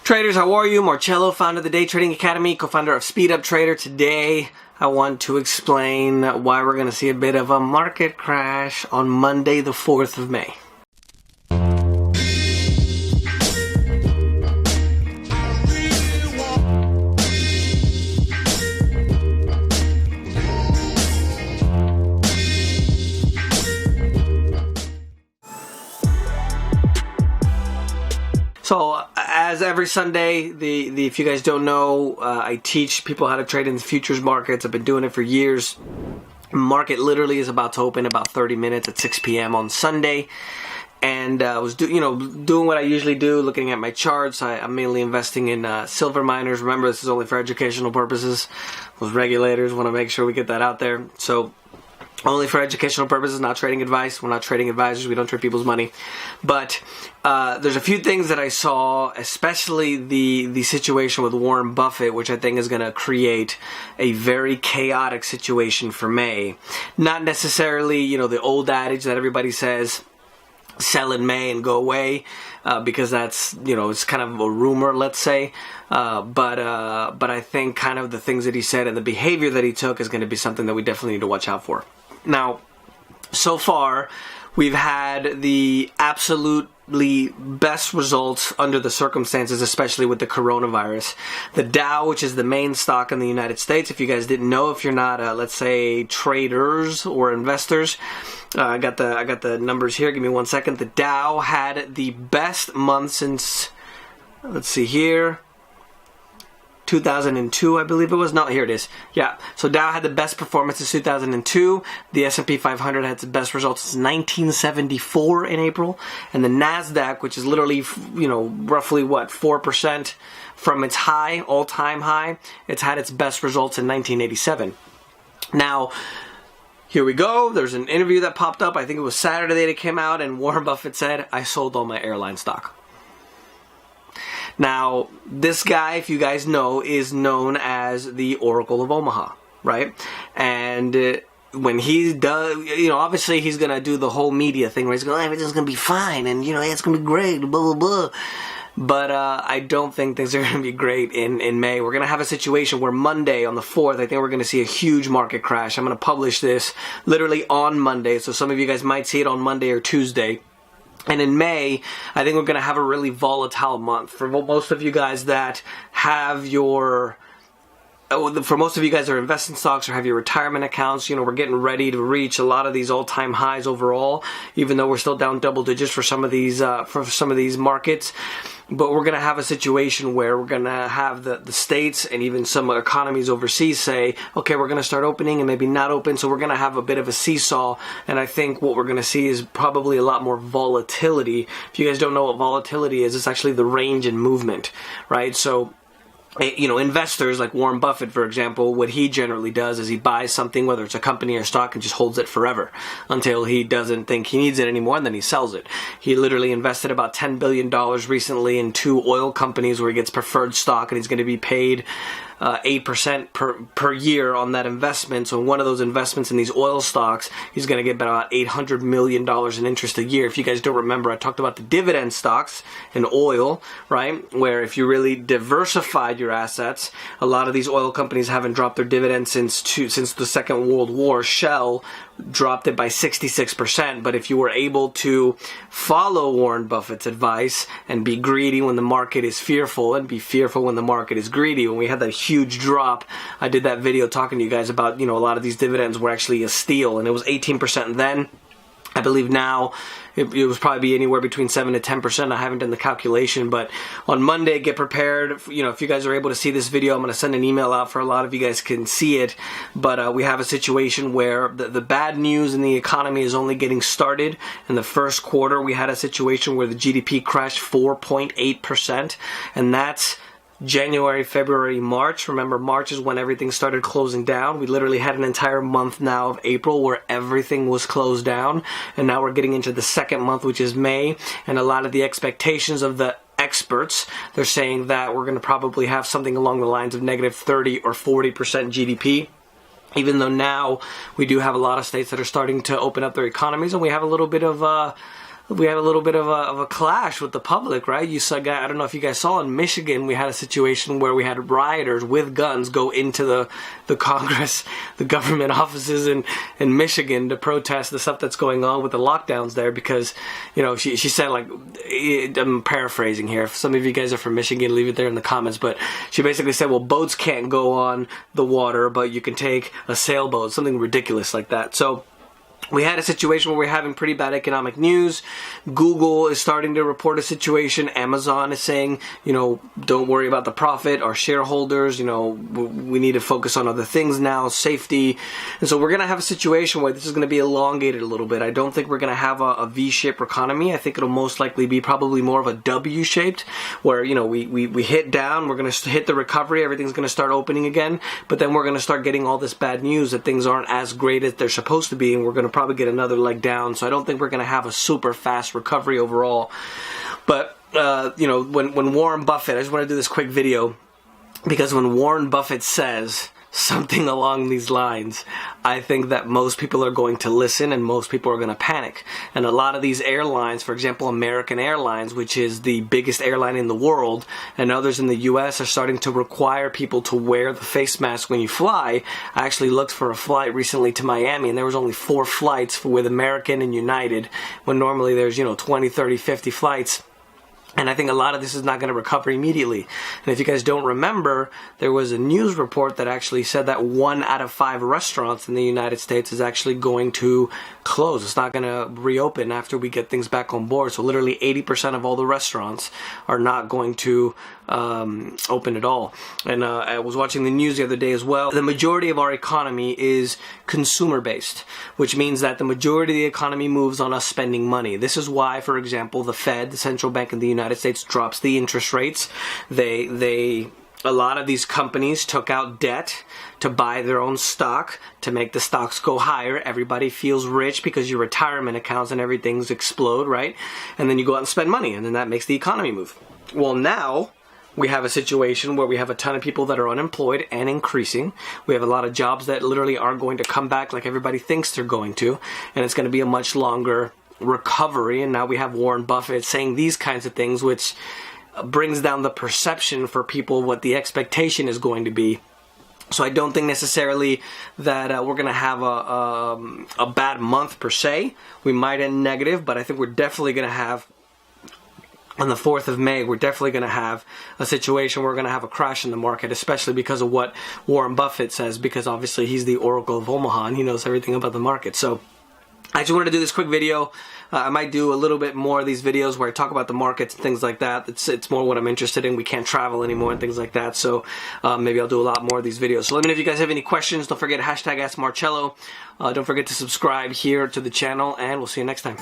Traders, how are you? Marcello, founder of the Day Trading Academy, co-founder of Speed Up Trader. Today, I want to explain why we're going to see a bit of a market crash on Monday, the 4th of May. So, as every Sunday, if you guys don't know, I teach people how to trade in the futures markets. I've been doing it for years. Market literally is about to open about 30 minutes at 6 p.m. on Sunday. And I was doing what I usually do, looking at my charts. I'm mainly investing in silver miners. Remember, this is only for educational purposes. Those regulators want to make sure we get that out there. So, only for educational purposes, not trading advice. We're not trading advisors. We don't trade people's money. But there's a few things that I saw, especially the situation with Warren Buffett, which I think is going to create a very chaotic situation for May. Not necessarily, the old adage that everybody says, sell in May and go away, because that's, it's kind of a rumor, let's say. But I think kind of the things that he said and the behavior that he took is going to be something that we definitely need to watch out for. Now, so far, we've had the absolutely best results under the circumstances, especially with the coronavirus. The Dow, which is the main stock in the United States, if you guys didn't know, if you're not, let's say, traders or investors, I got the numbers here. Give me 1 second. The Dow had the best month since, let's see here, 2002, I believe it was. No, here it is. Yeah. So Dow had the best performance since 2002. The S&P 500 had its best results since 1974 in April. And the NASDAQ, which is literally, roughly 4% from its high, all-time high, it's had its best results in 1987. Now, here we go. There's an interview that popped up. I think it was Saturday that it came out, and Warren Buffett said, "I sold all my airline stock." Now, this guy, if you guys know, is known as the Oracle of Omaha, right? And when he does, obviously he's going to do the whole media thing where he's going, everything's going to be fine, and, it's going to be great, blah, blah, blah. But I don't think things are going to be great in May. We're going to have a situation where Monday, on the 4th, I think we're going to see a huge market crash. I'm going to publish this literally on Monday, so some of you guys might see it on Monday or Tuesday. And in May, I think we're going to have a really volatile month. For most of you guys that have for most of you guys that are investing stocks or have your retirement accounts, we're getting ready to reach a lot of these all-time highs overall, even though we're still down double digits for some of these markets. But we're going to have a situation where we're going to have the states and even some economies overseas say, okay, we're going to start opening and maybe not open. So we're going to have a bit of a seesaw. And I think what we're going to see is probably a lot more volatility. If you guys don't know what volatility is, it's actually the range in movement, right? So, investors like Warren Buffett, for example, what he generally does is he buys something, whether it's a company or stock, and just holds it forever until he doesn't think he needs it anymore, and then he sells it. He literally invested about $10 billion recently in 2 oil companies where he gets preferred stock, and he's going to be paid 8% per year on that investment. So one of those investments in these oil stocks, he's going to get about $800 million in interest a year. If you guys don't remember, I talked about the dividend stocks in oil, right? Where if you really diversified your assets, a lot of these oil companies haven't dropped their dividends since the Second World War. Shell dropped it by 66%. But if you were able to follow Warren Buffett's advice and be greedy when the market is fearful and be fearful when the market is greedy, when we had that huge drop, I did that video talking to you guys about, a lot of these dividends were actually a steal, and it was 18% then. I believe now it was probably anywhere between 7 to 10%. I haven't done the calculation, but on Monday, get prepared. If you guys are able to see this video, I'm going to send an email out for a lot of you guys can see it. But we have a situation where the bad news in the economy is only getting started. In the first quarter, we had a situation where the GDP crashed 4.8%, and that's January, February, March. Remember, March is when everything started closing down. We literally had an entire month now of April where everything was closed down. And now we're getting into the second month, which is May. And a lot of the expectations of the experts, they're saying that we're going to probably have something along the lines of negative 30 or 40% GDP. Even though now we do have a lot of states that are starting to open up their economies, and we have a little bit of we had a little bit of a clash with the public, right? You saw, I don't know if you guys saw in Michigan, we had a situation where we had rioters with guns go into the Congress, the government offices in Michigan to protest the stuff that's going on with the lockdowns there, because, you know, she said, like, I'm paraphrasing here. If some of you guys are from Michigan, leave it there in the comments, but she basically said, well, boats can't go on the water, but you can take a sailboat, something ridiculous like that. So we had a situation where we're having pretty bad economic news. Google is starting to report a situation. Amazon is saying, you know, don't worry about the profit. Our shareholders, you know, we need to focus on other things now, safety. And so we're going to have a situation where this is going to be elongated a little bit. I don't think we're going to have a V-shaped economy. I think it'll most likely be probably more of a W-shaped, where, you know, we hit down, we're going to hit the recovery, everything's going to start opening again, but then we're going to start getting all this bad news that things aren't as great as they're supposed to be, and we're going to probably get another leg down. So I don't think we're going to have a super fast recovery overall. But you know, when Warren Buffett, I just want to do this quick video, because when Warren Buffett says something along these lines, I think that most people are going to listen and most people are going to panic. And a lot of these airlines, for example, American Airlines, which is the biggest airline in the world, and others in the US, are starting to require people to wear the face mask when you fly. I actually looked for a flight recently to Miami, and there was only 4 flights with American and United, when normally there's, you know, 20, 30, 50 flights. And I think a lot of this is not going to recover immediately. And if you guys don't remember, there was a news report that actually said that 1 out of 5 restaurants in the United States is actually going to close. It's not going to reopen after we get things back on board. So literally 80% of all the restaurants are not going to open at all. And I was watching the news the other day as well. The majority of our economy is consumer-based, which means that the majority of the economy moves on us spending money. This is why, for example, the Fed, the central bank in the United States, drops the interest rates. A lot of these companies took out debt to buy their own stock, to make the stocks go higher. Everybody feels rich because your retirement accounts and everything's explode, right? And then you go out and spend money, and then that makes the economy move. Well, now we have a situation where we have a ton of people that are unemployed and increasing. We have a lot of jobs that literally aren't going to come back like everybody thinks they're going to, and it's going to be a much longer recovery. And now we have Warren Buffett saying these kinds of things, which brings down the perception for people what the expectation is going to be. So I don't think necessarily that we're going to have a bad month per se. We might end negative, but I think we're definitely going to have, on the 4th of May, we're definitely going to have a situation where we're going to have a crash in the market, especially because of what Warren Buffett says, because obviously he's the Oracle of Omaha and he knows everything about the market. So I just wanted to do this quick video. I might do a little bit more of these videos where I talk about the markets and things like that. It's more what I'm interested in. We can't travel anymore and things like that. So maybe I'll do a lot more of these videos. So let me know if you guys have any questions. Don't forget #AskMarcello. Don't forget to subscribe here to the channel, and we'll see you next time.